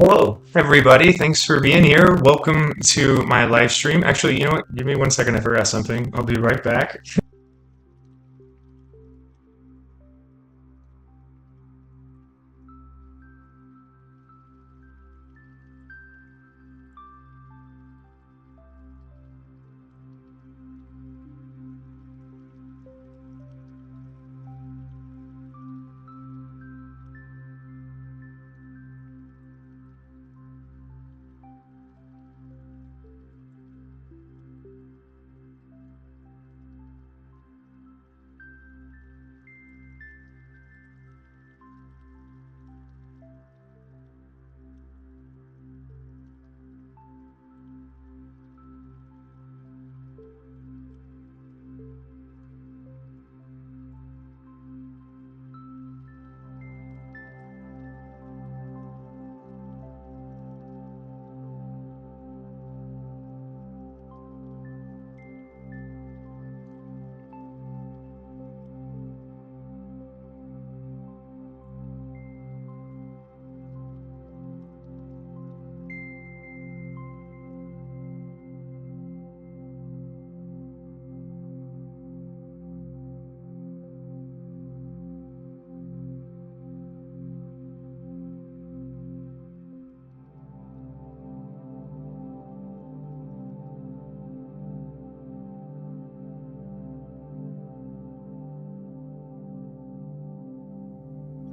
Hello, everybody. Thanks for being here. Welcome to my live stream. Actually, you know what? Give me 1 second. I forgot something. I'll be right back.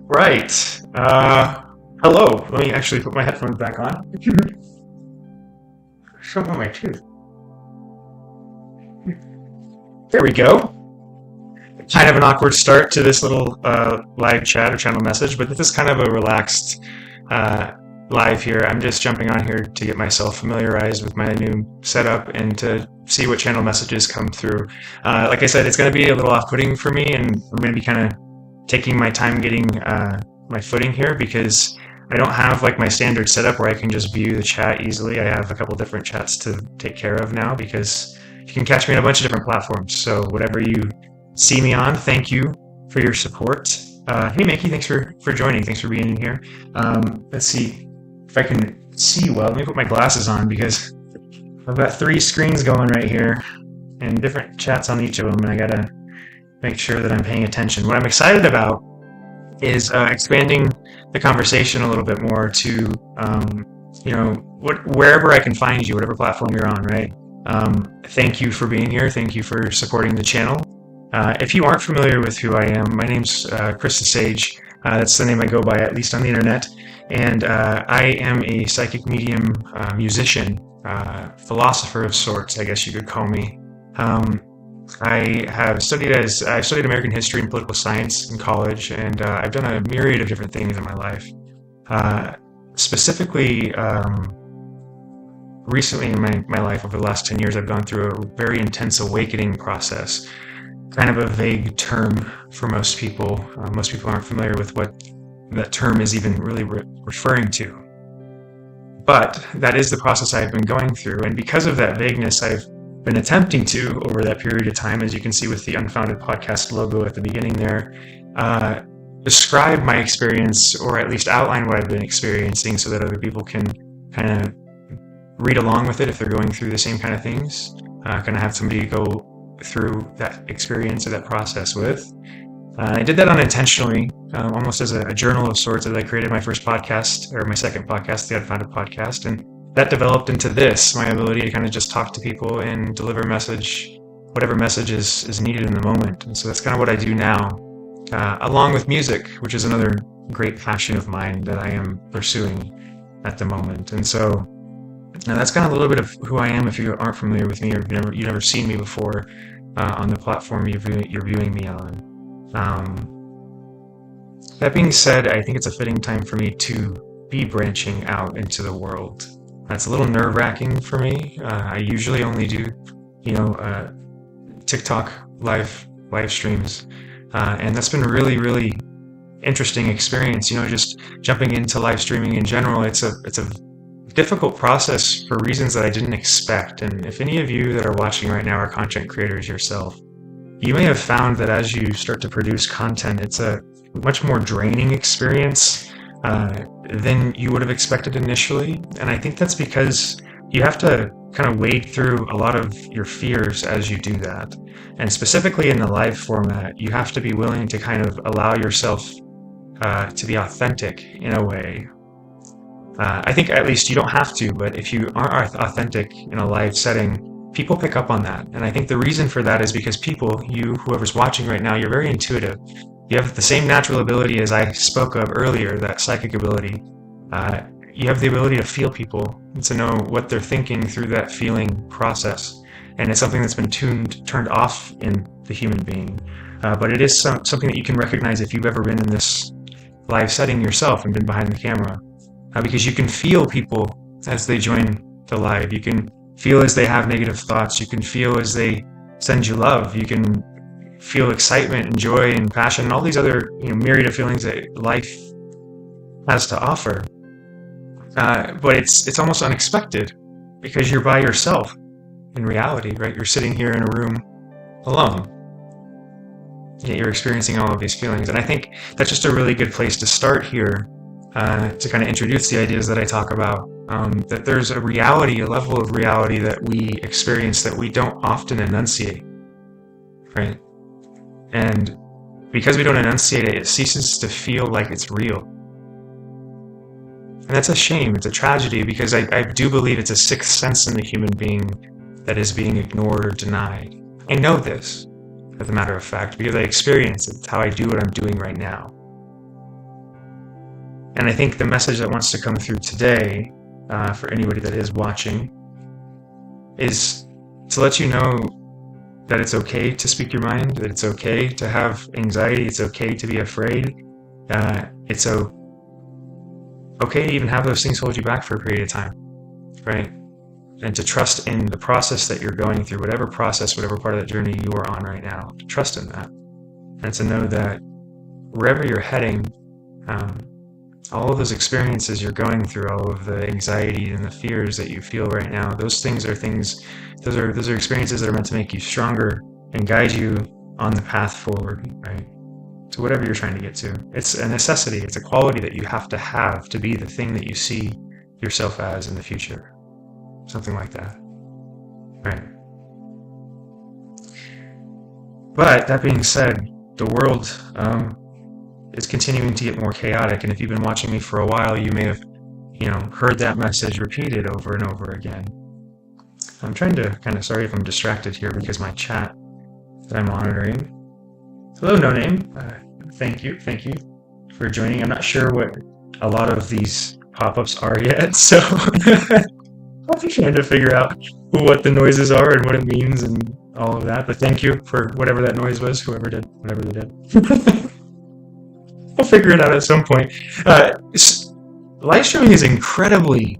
Right. Hello. Let me actually put my headphones back on. Show me my tooth. There we go. Kind of an awkward start to this little live chat or channel message, but this is kind of a relaxed uh, live here. I'm just jumping on here to get myself familiarized with my new setup and to see what channel messages come through. Like I said, it's going to be a little off-putting for me, and I'm going to be kind of taking my time getting my footing here because I don't have like my standard setup where I can just view the chat easily. I have a couple different chats to take care of now because you can catch me on a bunch of different platforms. So whatever you see me on, thank you for your support. Hey, Mickey, thanks for joining. Thanks for being in here. Let's see if I can see well. Let me put my glasses on because I've got 3 screens going right here and different chats on each of them, and I gotta make sure that I'm paying attention. What I'm excited about is expanding the conversation a little bit more to, wherever I can find you, whatever platform you're on, right? Thank you for being here. Thank you for supporting the channel. If you aren't familiar with who I am, my name's Chris the Sage. That's the name I go by, at least on the internet. And I am a psychic medium, musician, philosopher of sorts, I guess you could call me. I studied American history and political science in college, and I've done a myriad of different things in my life. Specifically, recently in my life, over the last 10 years, I've gone through a very intense awakening process. Kind of a vague term for most people. Most people aren't familiar with what that term is even really referring to. But that is the process I've been going through, and because of that vagueness, I've been attempting to, over that period of time, as you can see with the Unfounded Podcast logo at the beginning there, describe my experience, or at least outline what I've been experiencing so that other people can kind of read along with it if they're going through the same kind of things. Kind of have somebody to go through that experience or that process with. I did that unintentionally, almost as a journal of sorts, as I created my first podcast, or my second podcast, the Unfounded Podcast, and that developed into this, my ability to kind of just talk to people and deliver whatever message is needed in the moment. And so that's kind of what I do now, along with music, which is another great passion of mine that I am pursuing at the moment. And so now that's kind of a little bit of who I am if you aren't familiar with me or you've never seen me before on the platform you're viewing me on. That being said, I think it's a fitting time for me to be branching out into the world. That's a little nerve-wracking for me. I usually only do, TikTok live streams, and that's been really, really interesting experience. Just jumping into live streaming in general, it's a difficult process for reasons that I didn't expect. And if any of you that are watching right now are content creators yourself, you may have found that as you start to produce content, it's a much more draining experience. than you would have expected initially. And I think that's because you have to kind of wade through a lot of your fears as you do that. And specifically in the live format, you have to be willing to kind of allow yourself to be authentic in a way. I think at least you don't have to, but if you aren't authentic in a live setting, people pick up on that. And I think the reason for that is because people, you, whoever's watching right now, you're very intuitive. You have the same natural ability as I spoke of earlier, that psychic ability. You have the ability to feel people and to know what they're thinking through that feeling process. And it's something that's been turned off in the human being. But it is something that you can recognize if you've ever been in this live setting yourself and been behind the camera. Because you can feel people as they join the live. You can feel as they have negative thoughts. You can feel as they send you love. You can feel excitement and joy and passion and all these other myriad of feelings that life has to offer. But it's almost unexpected because you're by yourself in reality, right? You're sitting here in a room alone. Yet you're experiencing all of these feelings. And I think that's just a really good place to start here. To kind of introduce the ideas that I talk about, that there's a reality, a level of reality that we experience that we don't often enunciate, right? And because we don't enunciate it, it ceases to feel like it's real. And that's a shame, it's a tragedy, because I do believe it's a sixth sense in the human being that is being ignored or denied. I know this, as a matter of fact, because I experience it. It's how I do what I'm doing right now. And I think the message that wants to come through today, for anybody that is watching, is to let you know that it's okay to speak your mind, that it's okay to have anxiety, it's okay to be afraid, it's okay to even have those things hold you back for a period of time, right? And to trust in the process that you're going through, whatever process, whatever part of that journey you are on right now, to trust in that. And to know that wherever you're heading, all of those experiences you're going through, all of the anxiety and the fears that you feel right now, those are experiences that are meant to make you stronger and guide you on the path forward, right? To whatever you're trying to get to. It's a necessity, it's a quality that you have to be the thing that you see yourself as in the future. Something like that, right? But that being said, the world, is continuing to get more chaotic, and if you've been watching me for a while, you may have, heard that message repeated over and over again. I'm trying to sorry if I'm distracted here because my chat that I'm monitoring. Hello, No Name. Thank you for joining. I'm not sure what a lot of these pop-ups are yet, so I'm trying to figure out what the noises are and what it means and all of that. But thank you for whatever that noise was, whatever they did. I'll figure it out at some point. Live streaming is incredibly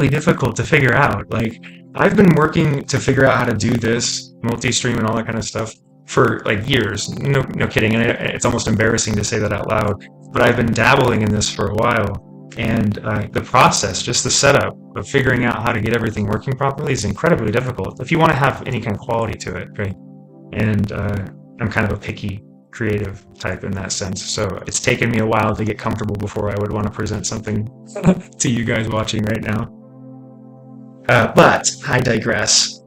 difficult to figure out. Like, I've been working to figure out how to do this multi-stream and all that kind of stuff for like years. No kidding. And it's almost embarrassing to say that out loud. But I've been dabbling in this for a while. And the process, just the setup of figuring out how to get everything working properly is incredibly difficult if you want to have any kind of quality to it, right? And I'm kind of a picky creative type in that sense, so it's taken me a while to get comfortable before I would want to present something to you guys watching right now. But I digress.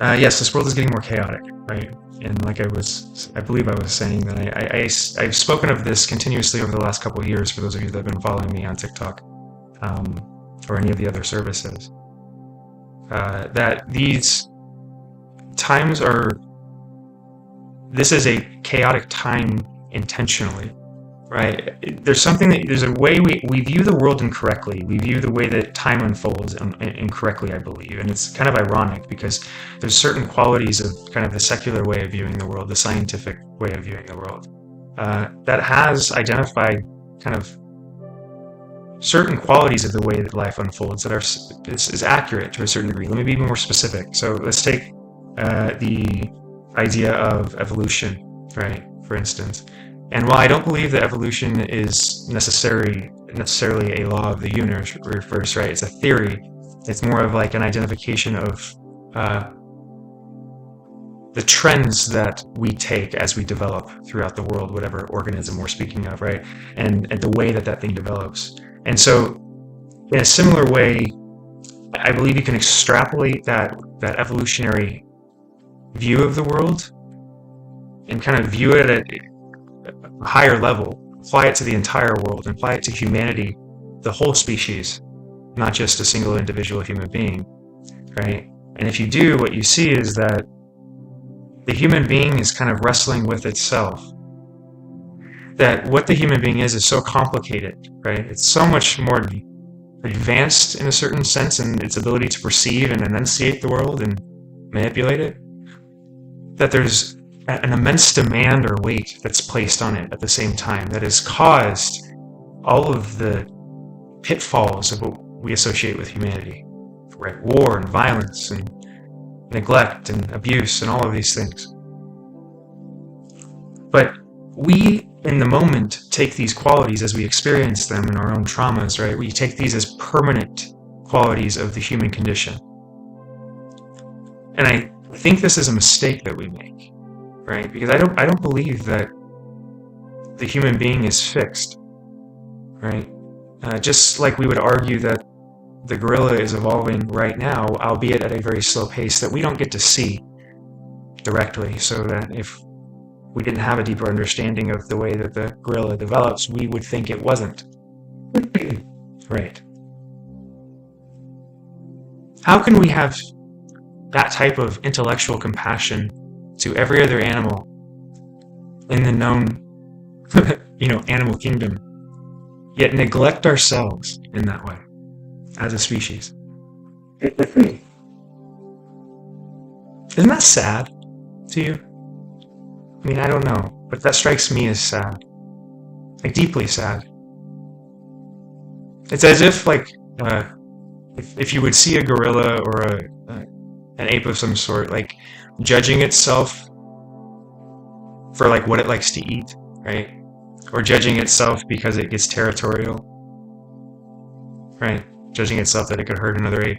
Yes, this world is getting more chaotic, right? And like I believe I was saying that I've spoken of this continuously over the last couple of years for those of you that have been following me on TikTok or any of the other services, that these times this is a chaotic time intentionally, right? There's a way we view the world incorrectly. We view the way that time unfolds incorrectly, I believe. And it's kind of ironic because there's certain qualities of kind of the secular way of viewing the world, the scientific way of viewing the world, that has identified kind of certain qualities of the way that life unfolds that is accurate to a certain degree. Let me be more specific. So let's take the idea of evolution, right, for instance. And while I don't believe that evolution is necessarily a law of the universe, right, it's a theory. It's more of like an identification of the trends that we take as we develop throughout the world, whatever organism we're speaking of, right? And the way that thing develops. And so, in a similar way, I believe you can extrapolate that evolutionary view of the world and kind of view it at a higher level, apply it to the entire world, and apply it to humanity, the whole species, not just a single individual human being, right? And if you do, what you see is that the human being is kind of wrestling with itself. That what the human being is so complicated, right? It's so much more advanced in a certain sense in its ability to perceive and enunciate the world and manipulate it, that there's an immense demand or weight that's placed on it at the same time that has caused all of the pitfalls of what we associate with humanity, right? War and violence and neglect and abuse and all of these things. But we, in the moment, take these qualities as we experience them in our own traumas, right? We take these as permanent qualities of the human condition. And I think this is a mistake that we make, right? Because I don't believe that the human being is fixed, right? Just like we would argue that the gorilla is evolving right now, albeit at a very slow pace that we don't get to see directly, so that if we didn't have a deeper understanding of the way that the gorilla develops, we would think it wasn't. Right. How can we have that type of intellectual compassion to every other animal in the known, animal kingdom, yet neglect ourselves in that way as a species? Isn't that sad to you? I mean, I don't know, but that strikes me as sad, like deeply sad. It's as if, if you would see a gorilla or an ape of some sort, like judging itself for like what it likes to eat, right? Or judging itself because it gets territorial, right? Judging itself that it could hurt another ape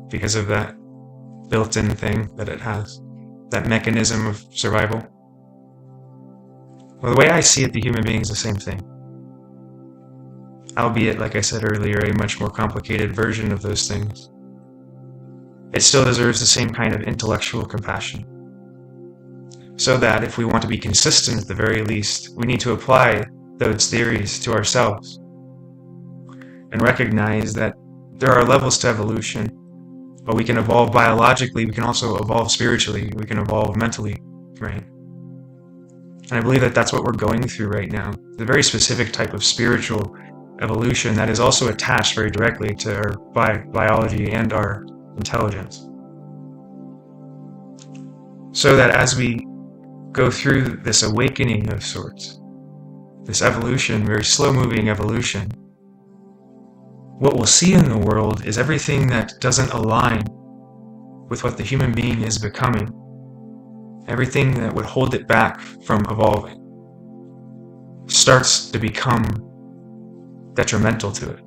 because of that built-in thing that it has, that mechanism of survival. Well, the way I see it, the human being is the same thing. Albeit, like I said earlier, a much more complicated version of those things. It still deserves the same kind of intellectual compassion. So that if we want to be consistent at the very least, we need to apply those theories to ourselves and recognize that there are levels to evolution, but we can evolve biologically, we can also evolve spiritually, we can evolve mentally, right? And I believe that that's what we're going through right now. The very specific type of spiritual evolution that is also attached very directly to our biology and our intelligence. So that as we go through this awakening of sorts, this evolution, very slow-moving evolution, what we'll see in the world is everything that doesn't align with what the human being is becoming, everything that would hold it back from evolving, starts to become detrimental to it.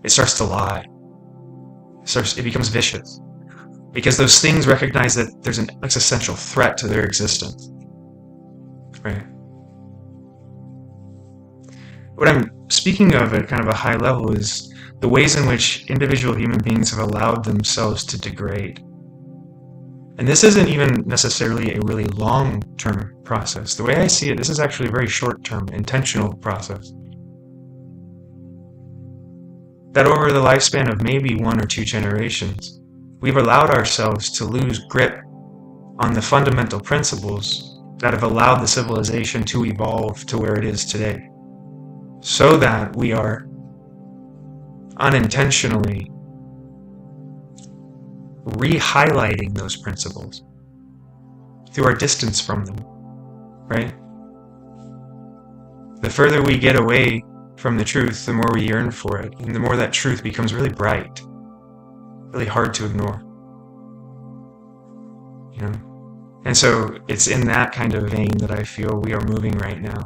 It starts to lie. It becomes vicious. Because those things recognize that there's an existential threat to their existence. Right? What I'm speaking of at kind of a high level is the ways in which individual human beings have allowed themselves to degrade. And this isn't even necessarily a really long-term process. The way I see it, this is actually a very short-term, intentional process. That over the lifespan of maybe 1 or 2 generations, we've allowed ourselves to lose grip on the fundamental principles that have allowed the civilization to evolve to where it is today, so that we are unintentionally re-highlighting those principles through our distance from them, right? The further we get away from the truth, the more we yearn for it, and the more that truth becomes really bright, really hard to ignore. And so it's in that kind of vein that I feel we are moving right now.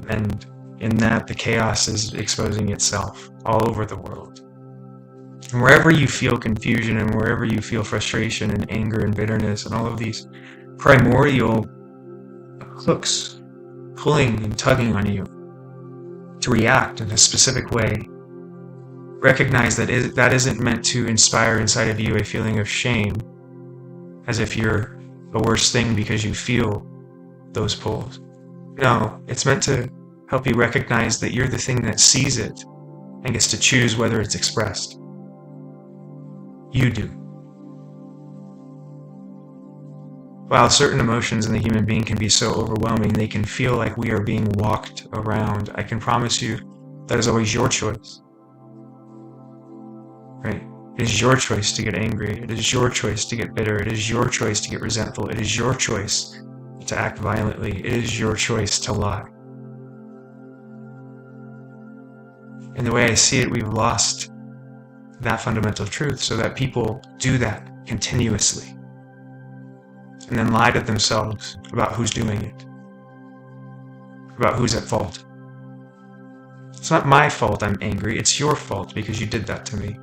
And in that, the chaos is exposing itself all over the world. And wherever you feel confusion and wherever you feel frustration and anger and bitterness and all of these primordial hooks pulling and tugging on you to react in a specific way, recognize that that isn't meant to inspire inside of you a feeling of shame, as if you're a worse thing because you feel those pulls. No, it's meant to help you recognize that you're the thing that sees it and gets to choose whether it's expressed. You do. While certain emotions in the human being can be so overwhelming, they can feel like we are being walked around. I can promise you that is always your choice. Right? It is your choice to get angry. It is your choice to get bitter. It is your choice to get resentful. It is your choice to act violently. It is your choice to lie. And the way I see it, we've lost that fundamental truth so that people do that continuously and then lie to themselves about who's doing it, about who's at fault. It's not my fault I'm angry, it's your fault because you did that to me.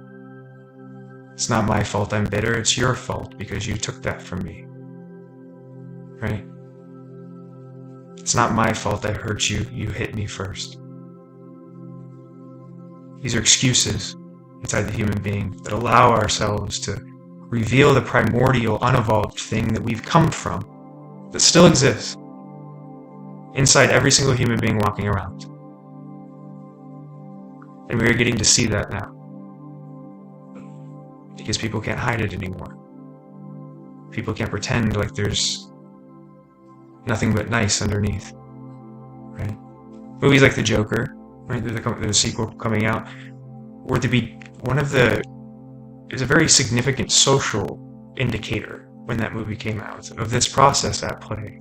It's not my fault I'm bitter, it's your fault because you took that from me. Right? It's not my fault I hurt you, you hit me first. These are excuses inside the human being that allow ourselves to reveal the primordial, unevolved thing that we've come from, that still exists inside every single human being walking around. And we are getting to see that now, because people can't hide it anymore. People can't pretend like there's nothing but nice underneath, right? Movies like The Joker, right? There's a sequel coming out, were to be is a very significant social indicator when that movie came out of this process at play,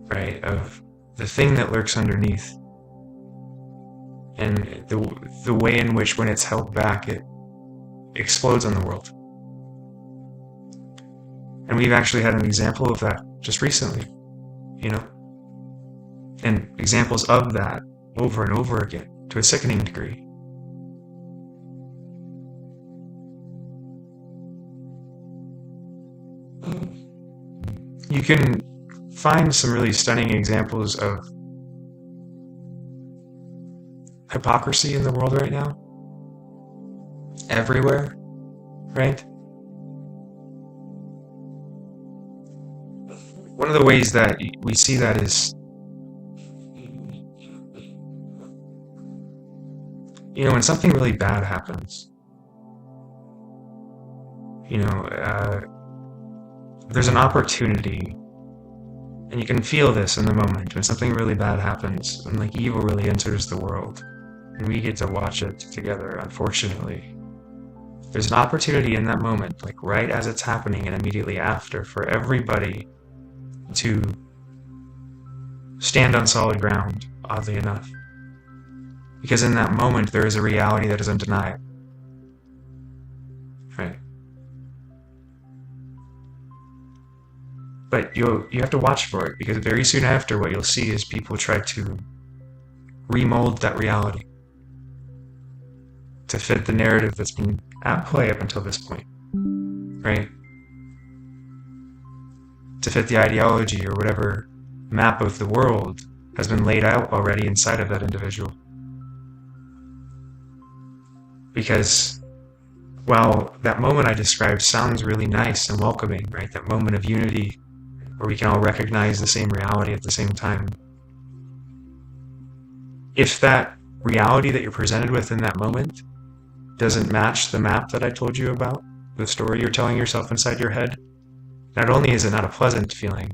right? Of the thing that lurks underneath and the way in which when it's held back, it explodes on the world. And we've actually had an example of that just recently, and examples of that over and over again to a sickening degree. You can find some really stunning examples of hypocrisy in the world right now. Everywhere, right? One of the ways that we see that is, when something really bad happens, there's an opportunity, and you can feel this in the moment when something really bad happens, when evil really enters the world, and we get to watch it together, unfortunately. There's an opportunity in that moment, right as it's happening and immediately after, for everybody to stand on solid ground, oddly enough. Because in that moment, there is a reality that is undeniable. Right? But you have to watch for it, because very soon after, what you'll see is people try to remold that reality to fit the narrative that's been at play up until this point, right? To fit the ideology or whatever map of the world has been laid out already inside of that individual. Because while that moment I described sounds really nice and welcoming, right? That moment of unity where we can all recognize the same reality at the same time. If that reality that you're presented with in that moment doesn't match the map that I told you about, the story you're telling yourself inside your head, not only is it not a pleasant feeling,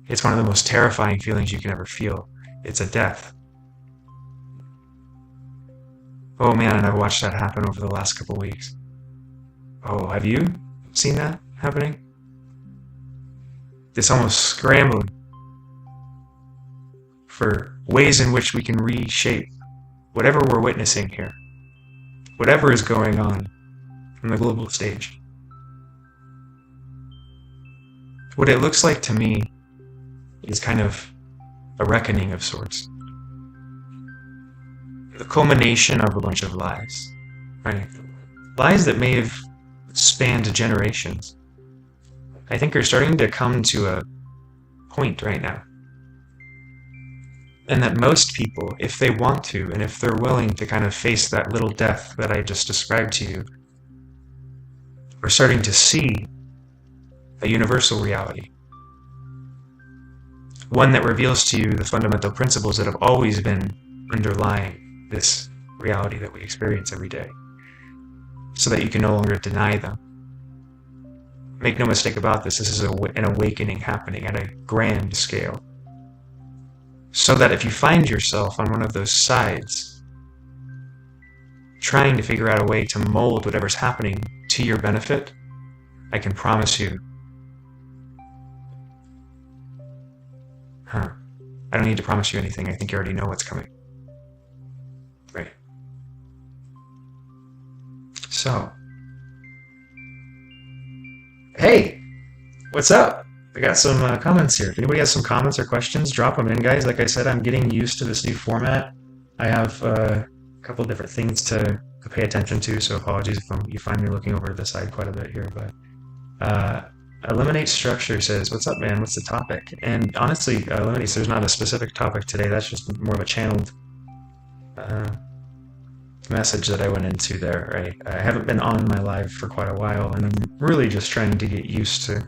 it's one of the most terrifying feelings you can ever feel. It's a death. Oh man, and I've watched that happen over the last couple weeks. Oh, have you seen that happening? This almost scrambling for ways in which we can reshape whatever we're witnessing here, whatever is going on from the global stage. What it looks like to me is kind of a reckoning of sorts. The culmination of a bunch of lies, right? lies that may have spanned generations, I think are starting to come to a point right now. And that most people, if they want to, and if they're willing to kind of face that little death that I just described to you, are starting to see a universal reality. One that reveals to you the fundamental principles that have always been underlying this reality that we experience every day, so that you can no longer deny them. Make no mistake about this, this is an awakening happening at a grand scale. So that if you find yourself on one of those sides, trying to figure out a way to mold whatever's happening to your benefit, I can promise you, I don't need to promise you anything, I think you already know what's coming. Right. So, hey, what's up? I got some comments here. If anybody has some comments or questions, drop them in, guys. Like I said, I'm getting used to this new format. I have a couple different things to pay attention to, so apologies if you find me looking over to the side quite a bit here. But Eliminate Structure says, what's up, man? What's the topic? And honestly, Eliminates, there's not a specific topic today. That's just more of a channeled message that I went into there, right? I haven't been on my live for quite a while, and I'm really just trying to get used to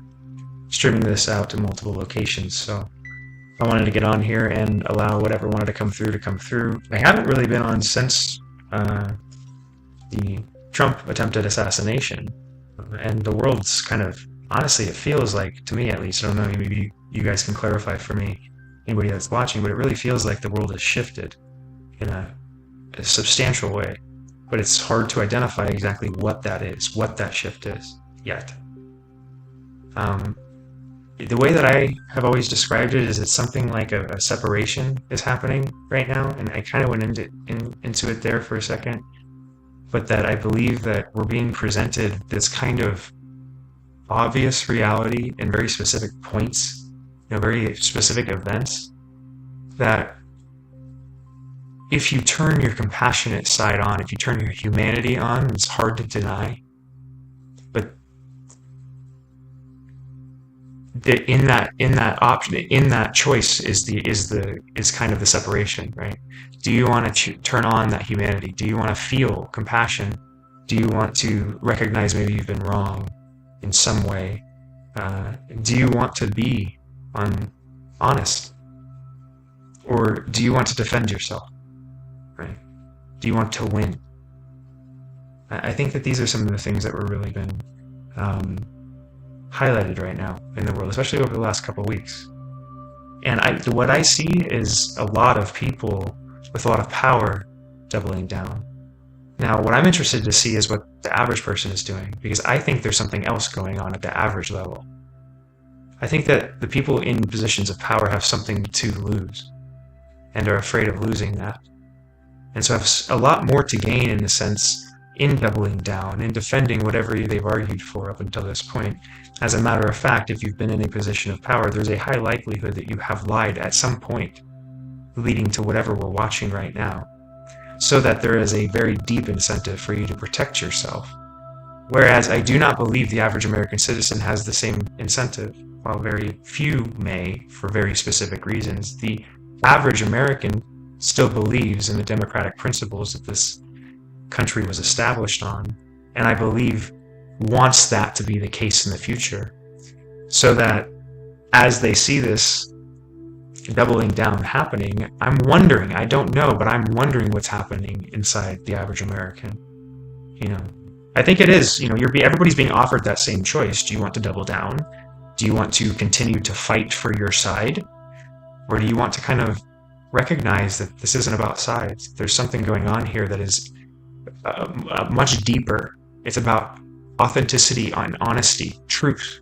streaming this out to multiple locations. So I wanted to get on here and allow whatever wanted to come through. I haven't really been on since the Trump attempted assassination, and the world's kind of, honestly, it feels like, to me at least, I don't know, maybe you guys can clarify for me, anybody that's watching, but it really feels like the world has shifted in a substantial way, but it's hard to identify exactly what that is, what that shift is yet. The way that I have always described it is it's something like a separation is happening right now, and I kind of went into it there for a second, but that I believe that we're being presented this kind of obvious reality in very specific points, very specific events, that if you turn your compassionate side on, if you turn your humanity on, it's hard to deny. But in that option, in that choice is kind of the separation, right? Do you want to turn on that humanity? Do you want to feel compassion? Do you want to recognize maybe you've been wrong in some way? Do you want to be honest? Or do you want to defend yourself? Right? Do you want to win? I think that these are some of the things that were really been highlighted right now in the world, especially over the last couple of weeks. And what I see is a lot of people with a lot of power doubling down. Now, what I'm interested to see is what the average person is doing, because I think there's something else going on at the average level. I think that the people in positions of power have something to lose and are afraid of losing that. And so have a lot more to gain, in a sense, in doubling down, in defending whatever they've argued for up until this point. As a matter of fact, if you've been in a position of power, there's a high likelihood that you have lied at some point, leading to whatever we're watching right now, so that there is a very deep incentive for you to protect yourself. Whereas I do not believe the average American citizen has the same incentive, while very few may, for very specific reasons. The average American still believes in the democratic principles that this country was established on, and I believe wants that to be the case in the future, so that as they see this doubling down happening, I'm wondering, I don't know, but I'm wondering what's happening inside the average American. I think it is, everybody's being offered that same choice. Do you want to double down? Do you want to continue to fight for your side? Or do you want to kind of recognize that this isn't about sides? There's something going on here that is much deeper. It's about authenticity and honesty, truth.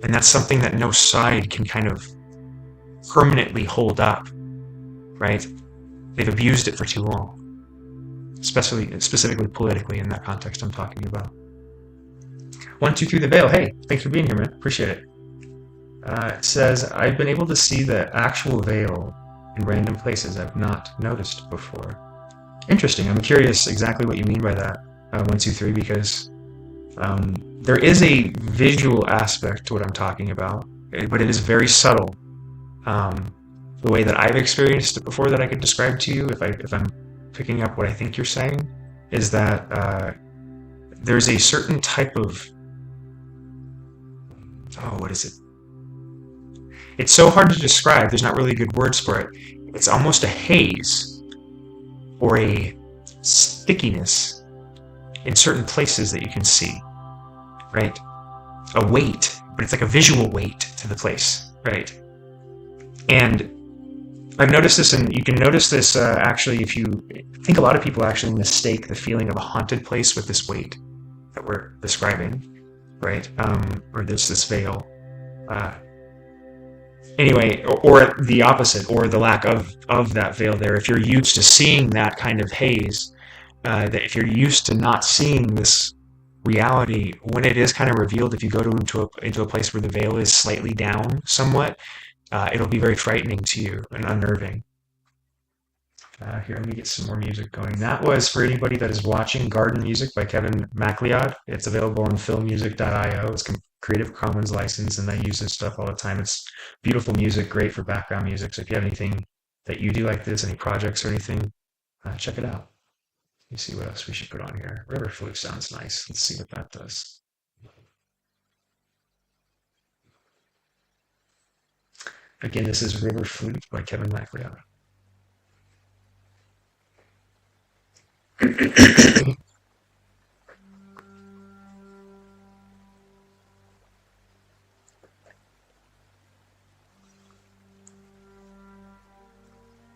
And that's something that no side can kind of permanently hold up, right? They've abused it for too long, specifically politically in that context I'm talking about. 123 the Veil, hey, thanks for being here, man. Appreciate it. It says, I've been able to see the actual veil in random places I've not noticed before. Interesting. I'm curious exactly what you mean by that. 1, 2, 3, because there is a visual aspect to what I'm talking about, but it is very subtle. Um, the way that I've experienced it before that I could describe to you, if I'm picking up what I think you're saying, is that there's a certain type of, oh, what is it? It's so hard to describe. There's not really good words for it. It's almost a haze or a stickiness in certain places that you can see, right? A weight, but it's like a visual weight to the place, right? And I've noticed this, and you can notice this actually if you I think a lot of people actually mistake the feeling of a haunted place with this weight that we're describing, right? Or this veil. Uh, anyway, or the opposite, or the lack of that veil there. If you're used to seeing that kind of haze, that if you're used to not seeing this reality when it is kind of revealed, if you go into a place where the veil is slightly down somewhat, it'll be very frightening to you and unnerving. Here, let me get some more music going. That was, for anybody that is watching, Garden Music by Kevin MacLeod. It's available on filmmusic.io. It's Creative Commons license, and I use this stuff all the time. It's beautiful music, great for background music. So if you have anything that you do like this, any projects or anything, check it out. Let me see what else we should put on here. River Flute sounds nice. Let's see what that does. Again, this is River Flute by Kevin MacLeod.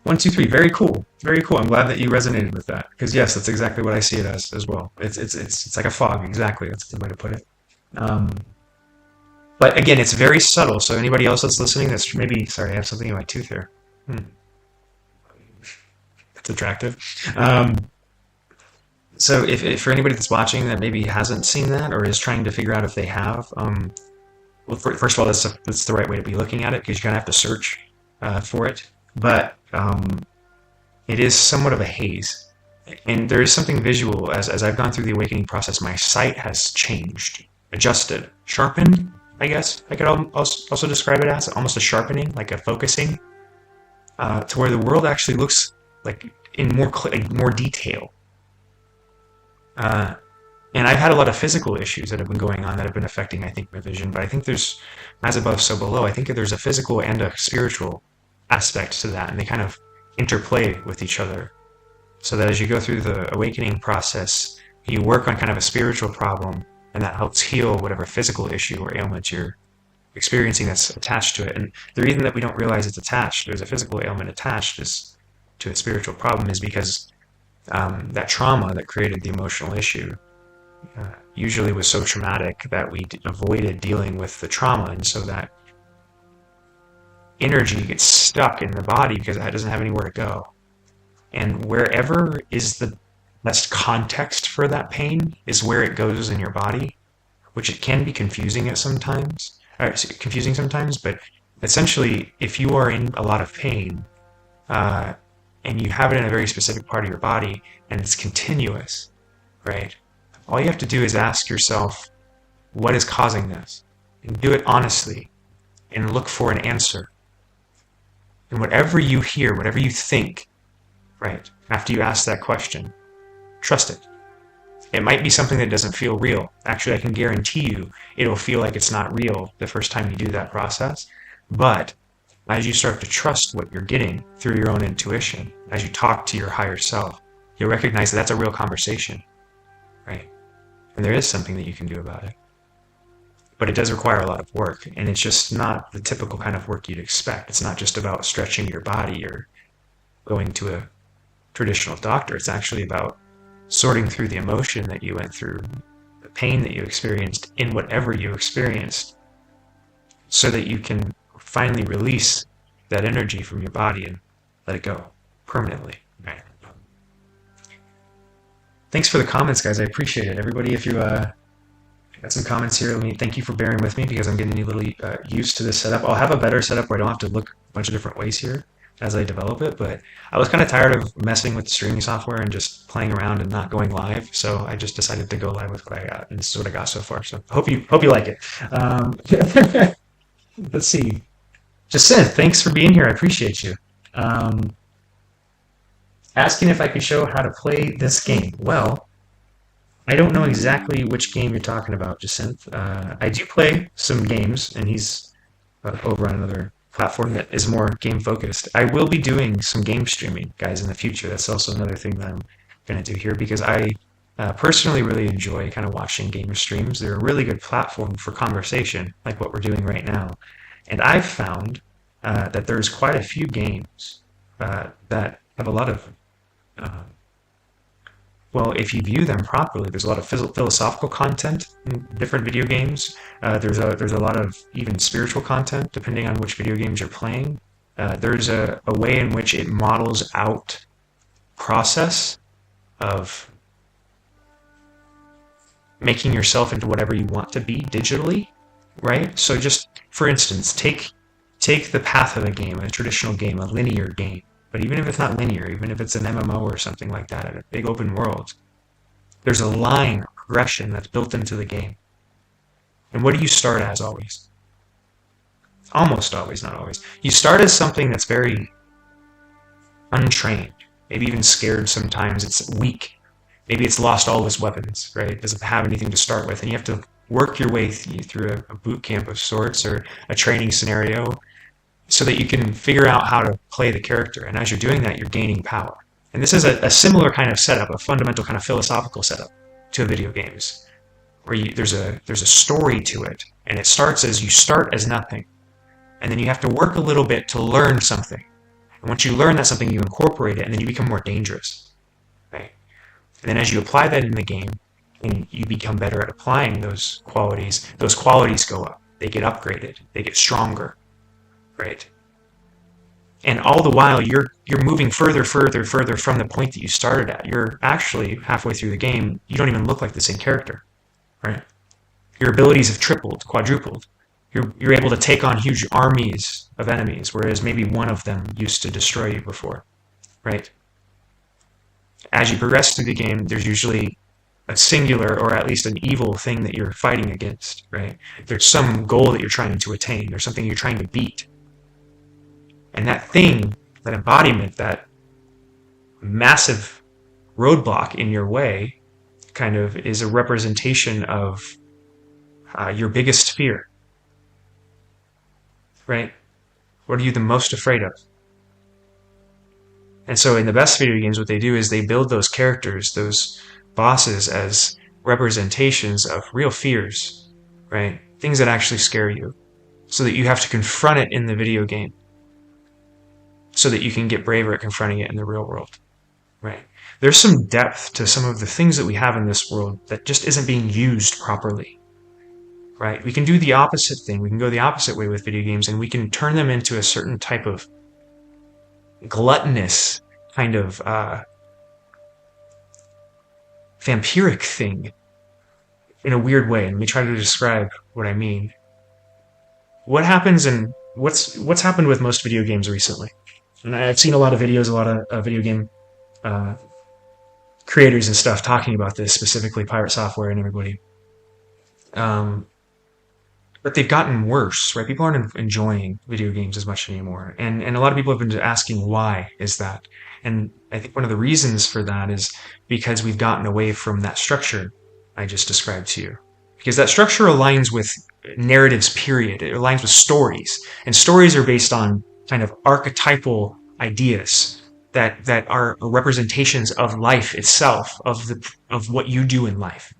1, 2, 3. Very cool. Very cool. I'm glad that you resonated with that because yes, that's exactly what I see it as well. It's like a fog. Exactly. That's the way to put it. Um, but again, it's very subtle. So anybody else that's listening, that's maybe sorry, I have something in my tooth here. Hmm, that's attractive. Um, so if for anybody that's watching that maybe hasn't seen that or is trying to figure out if they have, well, first of all, that's the right way to be looking at it because you're gonna have to search for it. But it is somewhat of a haze. And there is something visual as I've gone through the awakening process, my sight has changed, adjusted, sharpened, I guess I could also describe it as almost a sharpening, like a focusing, to where the world actually looks like in more detail. Uh, and I've had a lot of physical issues that have been going on that have been affecting, I think, my vision. But I think there's, as above, so below. I think there's a physical and a spiritual aspect to that, and they kind of interplay with each other. So that as you go through the awakening process, you work on kind of a spiritual problem, and that helps heal whatever physical issue or ailment you're experiencing that's attached to it. And the reason that we don't realize it's attached, there's a physical ailment attached is to a spiritual problem, is because that trauma that created the emotional issue usually was so traumatic that we avoided dealing with the trauma, and so that energy gets stuck in the body because it doesn't have anywhere to go. And wherever is the best context for that pain is where it goes in your body, which it can be confusing sometimes, but essentially, if you are in a lot of pain, uh, and you have it in a very specific part of your body and it's continuous, right? All you have to do is ask yourself, what is causing this? And do it honestly and look for an answer. And whatever you hear, whatever you think, right, after you ask that question, trust it. It might be something that doesn't feel real. Actually, I can guarantee you it'll feel like it's not real the first time you do that process. But as you start to trust what you're getting through your own intuition, as you talk to your higher self, you'll recognize that that's a real conversation, right? And there is something that you can do about it. But it does require a lot of work, and it's just not the typical kind of work you'd expect. It's not just about stretching your body or going to a traditional doctor. It's actually about sorting through the emotion that you went through, the pain that you experienced in whatever you experienced, so that you can finally release that energy from your body and let it go permanently. Right. Thanks for the comments, guys. I appreciate it. Everybody, if you got some comments here, let me thank you for bearing with me because I'm getting a little used to this setup. I'll have a better setup where I don't have to look a bunch of different ways here. as I develop it. But I was kind of tired of messing with the streaming software and just playing around and not going live. So I just decided to go live with what I got, and this is what I got so far. So hope you like it. Let's see. Jacinth, thanks for being here. I appreciate you. Um, Asking if I could show how to play this game. Well, I don't know exactly which game you're talking about, Jacinth. I do play some games, and he's over on another platform that is more game focused. I will be doing some game streaming, guys, in the future. That's also another thing that I'm going to do here because I personally really enjoy kind of watching gamer streams. They're a really good platform for conversation, like what we're doing right now. And I've found that there's quite a few games that have a lot of uh, well, if you view them properly, there's a lot of philosophical content in different video games. There's a lot of even spiritual content depending on which video games you're playing. There's a way in which it models out process of making yourself into whatever you want to be digitally, right? So just for instance, take the path of a game, a traditional game, a linear game. But even if it's not linear, even if it's an MMO or something like that, a big open world, there's a line progression that's built into the game. And what do you start as always? Almost always, not always. You start as something that's very untrained, maybe even scared sometimes. It's weak. Maybe it's lost all its weapons, right? It doesn't have anything to start with. And you have to work your way through a boot camp of sorts or a training scenario so that you can figure out how to play the character. And as you're doing that, you're gaining power. And this is a similar kind of setup, a fundamental kind of philosophical setup to video games, where there's a story to it, and it starts as you start as nothing, and then you have to work a little bit to learn something. And once you learn that something, you incorporate it, and then you become more dangerous, right? And then as you apply that in the game, and you become better at applying those qualities go up. They get upgraded. They get stronger, right? And all the while, you're moving further from the point that you started at. You're actually halfway through the game. You don't even look like the same character, right? Your abilities have tripled, quadrupled. You're able to take on huge armies of enemies, whereas maybe one of them used to destroy you before, right? As you progress through the game, there's usually a singular or at least an evil thing that you're fighting against, right? There's some goal that you're trying to attain. There's something you're trying to beat. And that thing, that embodiment, that massive roadblock in your way kind of is a representation of your biggest fear, right? What are you the most afraid of? And so in the best video games, what they do is they build those characters, those bosses, as representations of real fears, right? Things that actually scare you, so that you have to confront it in the video game, so that you can get braver at confronting it in the real world, right? There's some depth to some of the things that we have in this world that just isn't being used properly, right? We can do the opposite thing. We can go the opposite way with video games, and we can turn them into a certain type of gluttonous kind of vampiric thing in a weird way. And let me try to describe what I mean. What happens and what's happened with most video games recently? And I've seen a lot of videos, a lot of video game creators and stuff talking about this, specifically Pirate Software and everybody. But they've gotten worse, right? People aren't enjoying video games as much anymore. And a lot of people have been asking why is that? And I think one of the reasons for that is because we've gotten away from that structure I just described to you. Because that structure aligns with narratives, period. It aligns with stories. And stories are based on kind of archetypal ideas that are representations of life itself, of what you do in life,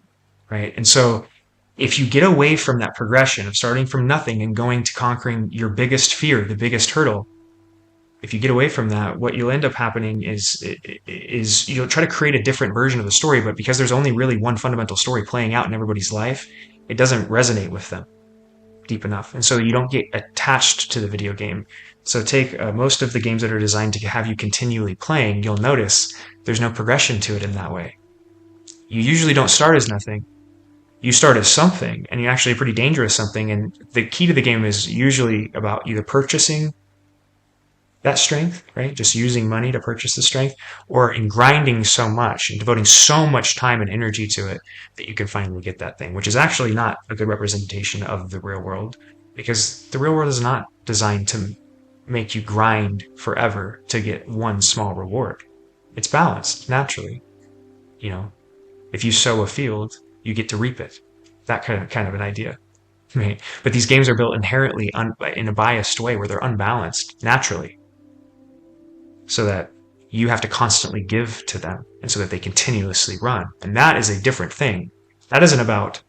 right? And so if you get away from that progression of starting from nothing and going to conquering your biggest fear, the biggest hurdle, if you get away from that, what you'll end up happening is you'll try to create a different version of the story, but because there's only really one fundamental story playing out in everybody's life, it doesn't resonate with them deep enough. And so you don't get attached to the video game. So take most of the games that are designed to have you continually playing, you'll notice there's no progression to it in that way. You usually don't start as nothing. You start as something, and you're actually a pretty dangerous something. And the key to the game is usually about either purchasing that strength, right? Just using money to purchase the strength, or in grinding so much and devoting so much time and energy to it that you can finally get that thing, which is actually not a good representation of the real world, because the real world is not designed to make you grind forever to get one small reward. It's balanced naturally. You know, if you sow a field, you get to reap it. That kind of an idea. Right? But these games are built inherently in a biased way where they're unbalanced naturally, so that you have to constantly give to them and so that they continuously run. And that is a different thing. That isn't about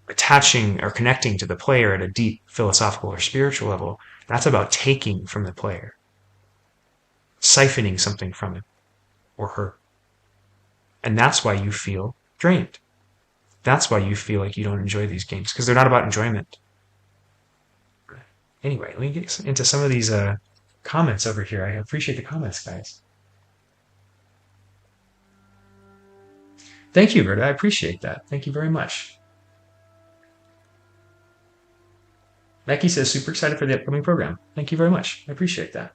attaching or connecting to the player at a deep philosophical or spiritual level. That's about taking from the player, siphoning something from him or her. And that's why you feel drained. That's why you feel like you don't enjoy these games, because they're not about enjoyment. Anyway, let me get into some of these comments over here. I appreciate the comments, guys. Thank you, Berta. I appreciate that. Thank you very much. Becky says, super excited for the upcoming program. Thank you very much. I appreciate that.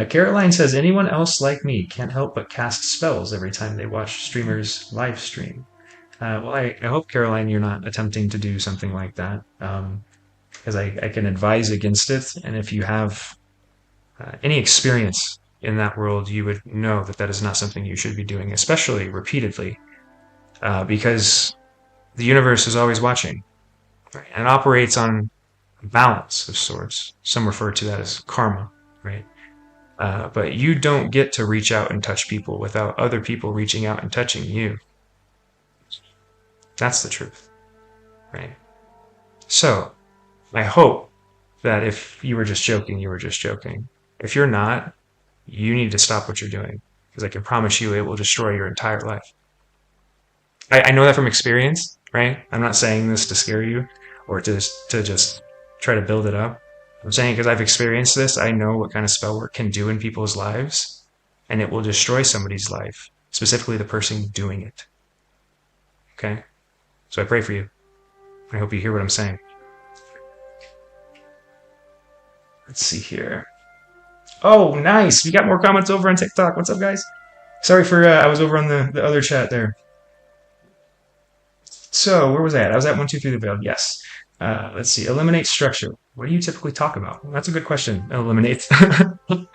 Caroline says, anyone else like me can't help but cast spells every time they watch streamers live stream. Well, I hope, Caroline, you're not attempting to do something like that, because I can advise against it. And if you have any experience in that world, you would know that that is not something you should be doing, especially repeatedly, because the universe is always watching, right? And it operates on balance of sorts. Some refer to that as karma, right? But you don't get to reach out and touch people without other people reaching out and touching you. That's the truth, right? So I hope that if you were just joking, you were just joking. If you're not, you need to stop what you're doing, because I can promise you it will destroy your entire life. I know that from experience, right? I'm not saying this to scare you or to just try to build it up. I'm saying because I've experienced this, I know what kind of spell work can do in people's lives, and it will destroy somebody's life, specifically the person doing it. Okay? So I pray for you. I hope you hear what I'm saying. Let's see here. Oh, nice. We got more comments over on TikTok. What's up, guys? Sorry for, I was over on the other chat there. So, where was I at? I was at 1, 2, 3 the veil. Yes. Let's see. Eliminate structure. What do you typically talk about? Well, that's a good question. Eliminate.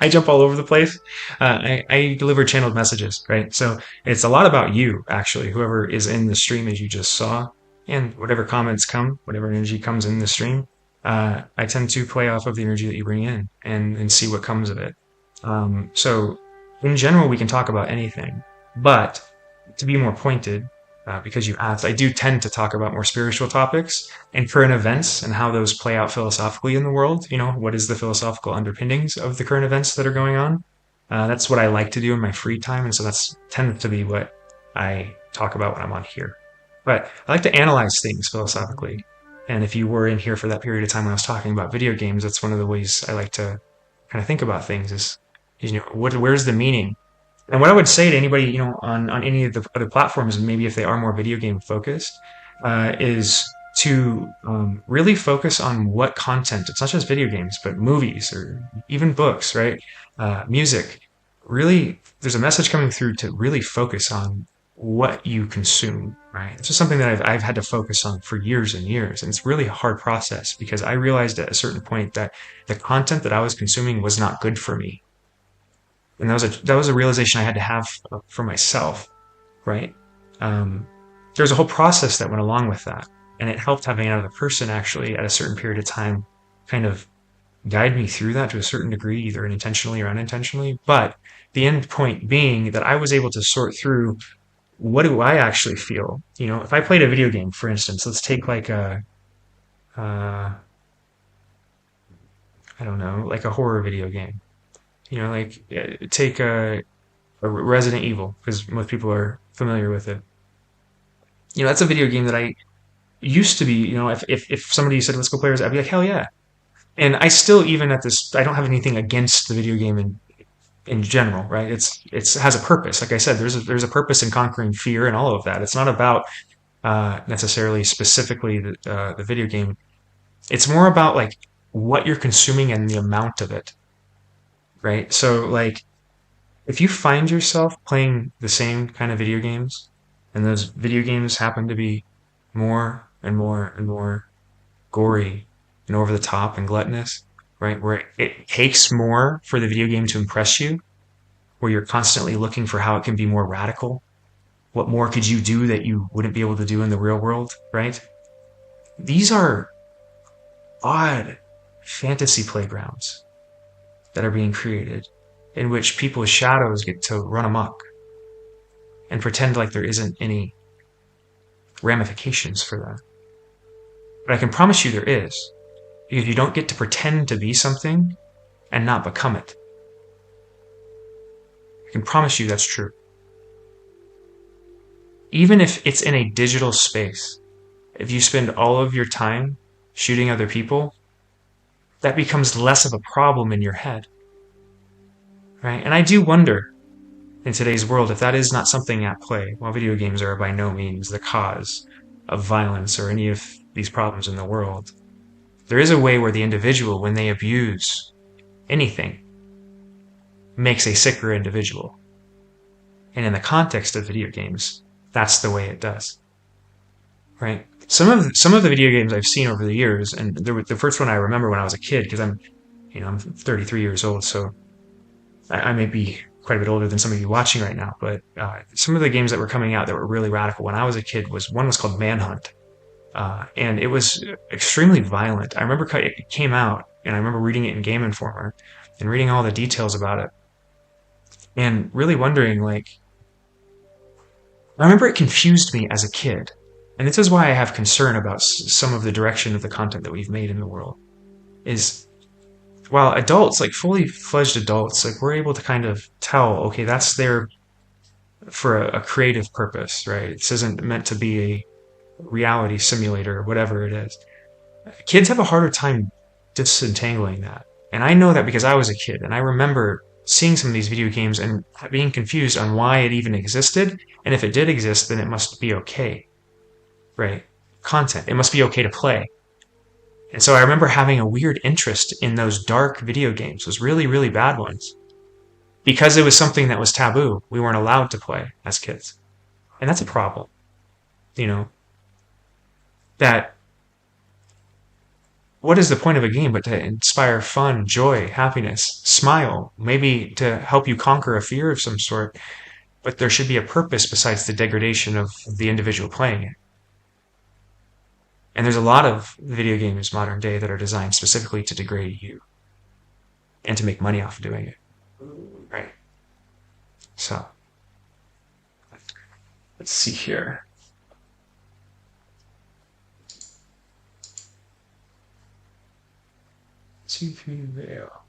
I jump all over the place. I deliver channeled messages, right? So it's a lot about you, actually, whoever is in the stream as you just saw, and whatever comments come, whatever energy comes in the stream. I tend to play off of the energy that you bring in and see what comes of it. So in general, we can talk about anything, but to be more pointed, because you asked, I do tend to talk about more spiritual topics and current events and how those play out philosophically in the world. You know, what is the philosophical underpinnings of the current events that are going on? That's what I like to do in my free time, and so that's tended to be what I talk about when I'm on here. But I like to analyze things philosophically. And if you were in here for that period of time when I was talking about video games, that's one of the ways I like to kind of think about things is you know, where's the meaning? And what I would say to anybody, you know, on any of the other platforms, and maybe if they are more video game focused, is to really focus on what content. It's not just video games, but movies or even books, right? Music. Really, there's a message coming through to really focus on what you consume, right? It's just something that I've had to focus on for years and years. And it's really a hard process because I realized at a certain point that the content that I was consuming was not good for me. And that was a realization I had to have for myself, right? There's a whole process that went along with that. And it helped having another person actually at a certain period of time kind of guide me through that to a certain degree, either intentionally or unintentionally. But the end point being that I was able to sort through, what do I actually feel? You know, if I played a video game, for instance, let's take like I don't know, like a horror video game. You know, like take a Resident Evil, because most people are familiar with it. You know, that's a video game that I used to be, you know, if somebody said, let's go play, I'd be like, hell yeah. And I still, even at this, I don't have anything against the video game in general, right? It has a purpose. Like I said, there's a purpose in conquering fear and all of that. It's not about necessarily specifically the video game. It's more about like what you're consuming and the amount of it, right? So like if you find yourself playing the same kind of video games, and those video games happen to be more and more and more gory and over the top and gluttonous, right? Where it takes more for the video game to impress you, where you're constantly looking for how it can be more radical. What more could you do that you wouldn't be able to do in the real world, right? These are odd fantasy playgrounds that are being created in which people's shadows get to run amok and pretend like there isn't any ramifications for them. But I can promise you there is, because you don't get to pretend to be something and not become it. I can promise you that's true. Even if it's in a digital space, if you spend all of your time shooting other people, that becomes less of a problem in your head. Right? And I do wonder in today's world if that is not something at play. While video games are by no means the cause of violence or any of these problems in the world, there is a way where the individual, when they abuse anything, makes a sicker individual. And in the context of video games, that's the way it does. Right? Some of the video games I've seen over the years, and the first one I remember when I was a kid, because I'm 33 years old, so I may be quite a bit older than some of you watching right now, but some of the games that were coming out that were really radical when I was a kid one was called Manhunt, and it was extremely violent. I remember it came out, and I remember reading it in Game Informer and reading all the details about it, and really wondering, like, I remember it confused me as a kid, and this is why I have concern about some of the direction of the content that we've made in the world, is while adults, like fully fledged adults, like we're able to kind of tell, okay, that's there for a creative purpose, right? This isn't meant to be a reality simulator or whatever it is. Kids have a harder time disentangling that. And I know that because I was a kid, and I remember seeing some of these video games and being confused on why it even existed, and if it did exist, then it must be okay, right? Content. It must be okay to play. And so I remember having a weird interest in those dark video games, those really, really bad ones, because it was something that was taboo. We weren't allowed to play as kids. And that's a problem, you know, that what is the point of a game but to inspire fun, joy, happiness, smile, maybe to help you conquer a fear of some sort, but there should be a purpose besides the degradation of the individual playing it. And there's a lot of video games modern day that are designed specifically to degrade you and to make money off of doing it. Right? So, let's see here.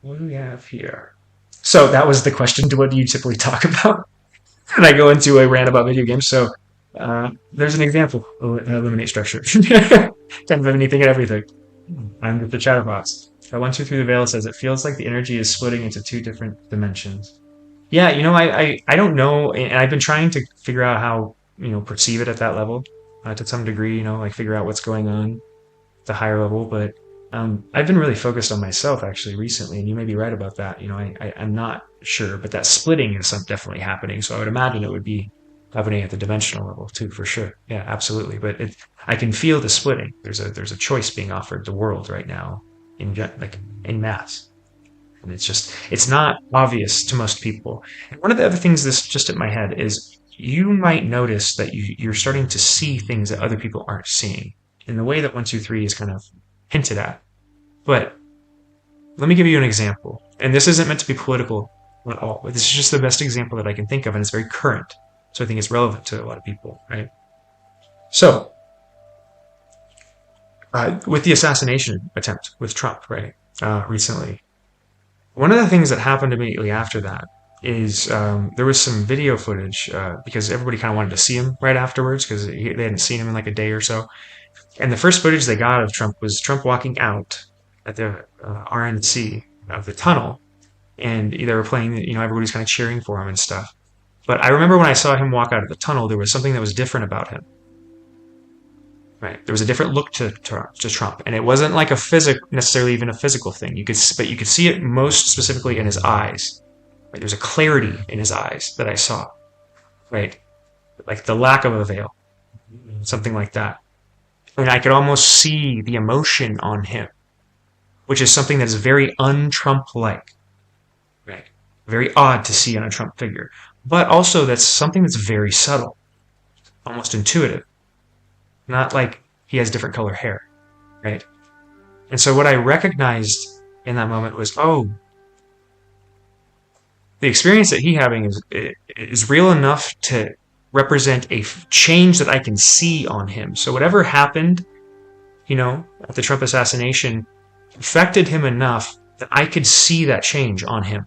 What do we have here? So that was the question. What do you typically talk about? And I go into a rant about video games. So there's an example. Eliminate structure. Can't have anything and everything. I'm just the chatterbox. 123 the Veil says it feels like the energy is splitting into two different dimensions. Yeah, I don't know, and I've been trying to figure out how perceive it at that level, to some degree. Like figure out what's going on at the higher level. But I've been really focused on myself actually recently, and you may be right about that. I'm not sure, but that splitting is definitely happening. So I would imagine it would be happening at the dimensional level too, for sure. Yeah, absolutely. But I can feel the splitting. There's a choice being offered the world right now in mass. And it's not obvious to most people. And one of the other things that's just in my head is you might notice that you're starting to see things that other people aren't seeing in the way that 123 is kind of hinted at. But let me give you an example. And this isn't meant to be political at all. This is just the best example that I can think of, and it's very current. So I think it's relevant to a lot of people, right? So, with the assassination attempt with Trump, right, recently, one of the things that happened immediately after that is there was some video footage because everybody kind of wanted to see him right afterwards because they hadn't seen him in like a day or so. And the first footage they got of Trump was Trump walking out at the RNC of the tunnel, and they were playing, everybody's kind of cheering for him and stuff. But I remember when I saw him walk out of the tunnel, there was something that was different about him. right? There was a different look to Trump, and it wasn't like a necessarily even a physical thing. But you could see it most specifically in his eyes. Right? There's a clarity in his eyes that I saw, right? Like the lack of a veil, something like that. And I could almost see the emotion on him, which is something that is very un-Trump like, right? Very odd to see on a Trump figure, but also that's something that's very subtle, almost intuitive. Not like he has different color hair, right? And so what I recognized in that moment was, oh, the experience that he having is real enough to represent a change that I can see on him. So whatever happened, at the Trump assassination affected him enough that I could see that change on him.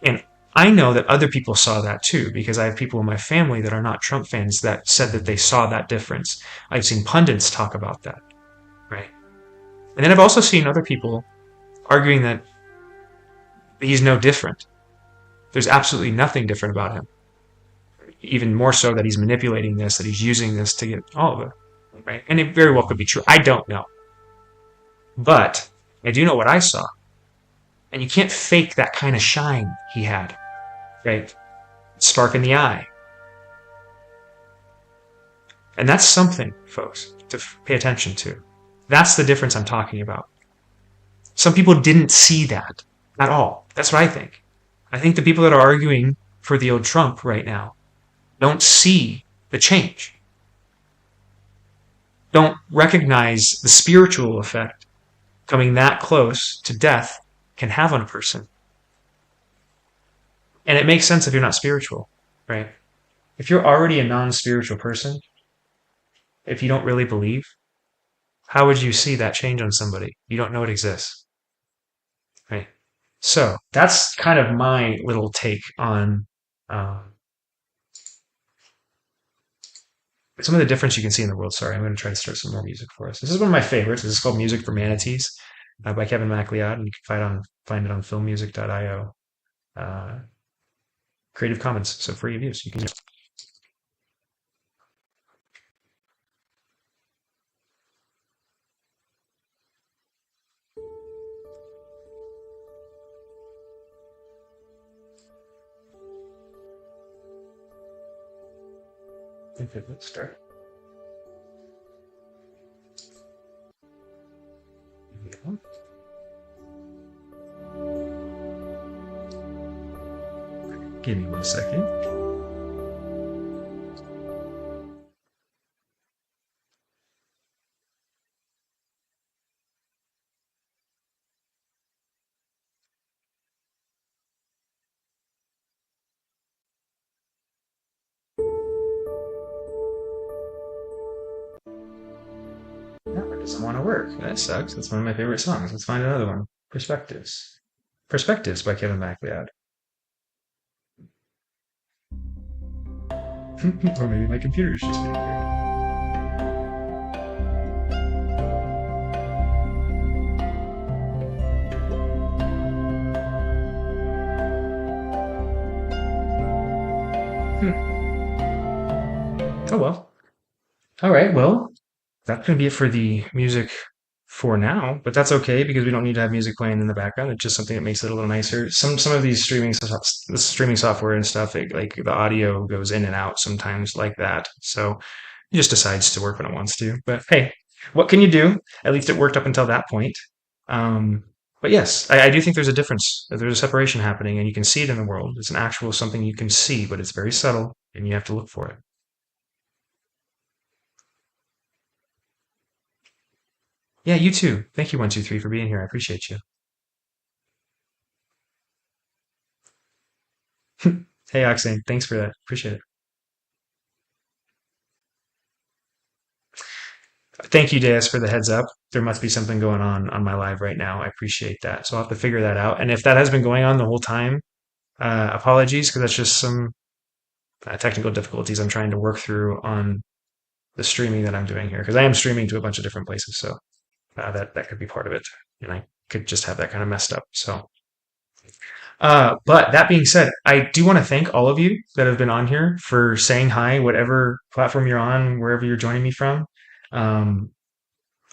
And I know that other people saw that too, because I have people in my family that are not Trump fans that said that they saw that difference. I've seen pundits talk about that, right? And then I've also seen other people arguing that he's no different. There's absolutely nothing different about him. Even more so that he's manipulating this, that he's using this to get all of it, right? And it very well could be true. I don't know. But I do know what I saw. And you can't fake that kind of shine he had, right? Spark in the eye. And that's something, folks, to pay attention to. That's the difference I'm talking about. Some people didn't see that at all. That's what I think. I think the people that are arguing for the old Trump right now don't see the change. Don't recognize the spiritual effect coming that close to death can have on a person. And it makes sense if you're not spiritual, right? If you're already a non-spiritual person, if you don't really believe, how would you see that change on somebody? You don't know it exists, right? So that's kind of my little take on some of the difference you can see in the world. Sorry, I'm going to try to start some more music for us. This is one of my favorites. This is called Music for Manatees by Kevin MacLeod, and you can find it on filmmusic.io. Creative Commons, so free of use. You can use it. Okay, let's start. Yeah. Give me 1 second. No, it doesn't want to work. That sucks. That's one of my favorite songs. Let's find another one. Perspectives. Perspectives by Kevin MacLeod. Or maybe my computer is just being weird. Hmm. Oh well. All right. Well, that's going to be it for the music for now, but that's okay because we don't need to have music playing in the background. It's just something that makes it a little nicer. Some of these the streaming software and stuff, like the audio goes in and out sometimes like that. So it just decides to work when it wants to. But hey, what can you do? At least it worked up until that point. Um, but yes, I do think there's a difference. There's a separation happening, and you can see it in the world. It's an actual something you can see, but it's very subtle, and you have to look for it. Yeah, you too. Thank you, 123, for being here. I appreciate you. Hey, Oxane, thanks for that. Appreciate it. Thank you, Deus, for the heads up. There must be something going on my live right now. I appreciate that. So I'll have to figure that out. And if that has been going on the whole time, apologies, because that's just some technical difficulties I'm trying to work through on the streaming that I'm doing here. Because I am streaming to a bunch of different places, so that could be part of it. And I could just have that kind of messed up. So, but that being said, I do want to thank all of you that have been on here for saying hi, whatever platform you're on, wherever you're joining me from. Um,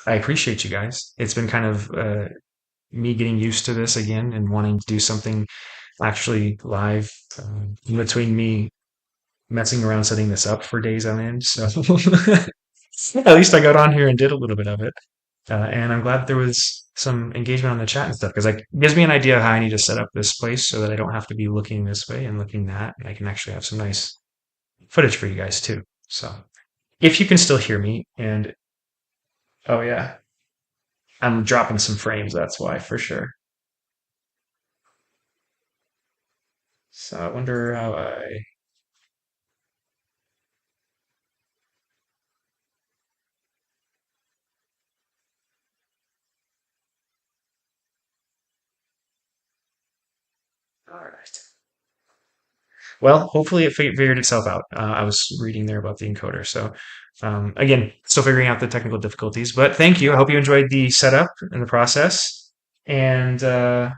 I appreciate you guys. It's been kind of me getting used to this again and wanting to do something actually live in between me messing around setting this up for days on end. So at least I got on here and did a little bit of it. And I'm glad there was some engagement on the chat and stuff because it gives me an idea of how I need to set up this place so that I don't have to be looking this way and looking that. And I can actually have some nice footage for you guys too. So if you can still hear me, and oh yeah, I'm dropping some frames. That's why for sure. So I wonder how I. All right. Well, hopefully it figured itself out. I was reading there about the encoder. So, again, still figuring out the technical difficulties, but thank you. I hope you enjoyed the setup and the process. And I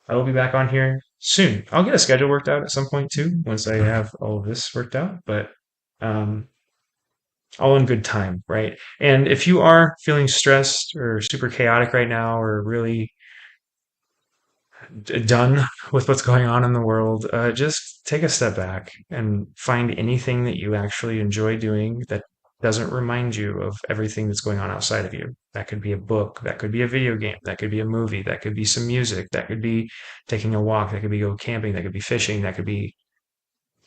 will be back on here soon. I'll get a schedule worked out at some point too, once I have all of this worked out, but um, all in good time, right? And if you are feeling stressed or super chaotic right now, or really done with what's going on in the world, just take a step back and find anything that you actually enjoy doing that doesn't remind you of everything that's going on outside of you. That could be a book, that could be a video game, that could be a movie, that could be some music, that could be taking a walk, that could be go camping, that could be fishing, that could be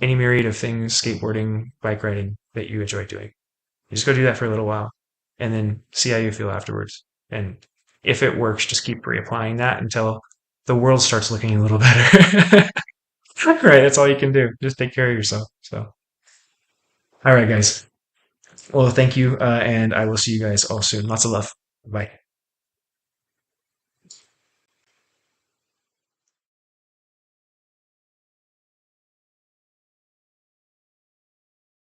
any myriad of things, skateboarding, bike riding that you enjoy doing. You just go do that for a little while and then see how you feel afterwards. And if it works, just keep reapplying that until the world starts looking a little better. Right, that's all you can do. Just take care of yourself. So, all right, guys. Well, thank you, and I will see you guys all soon. Lots of love. Bye.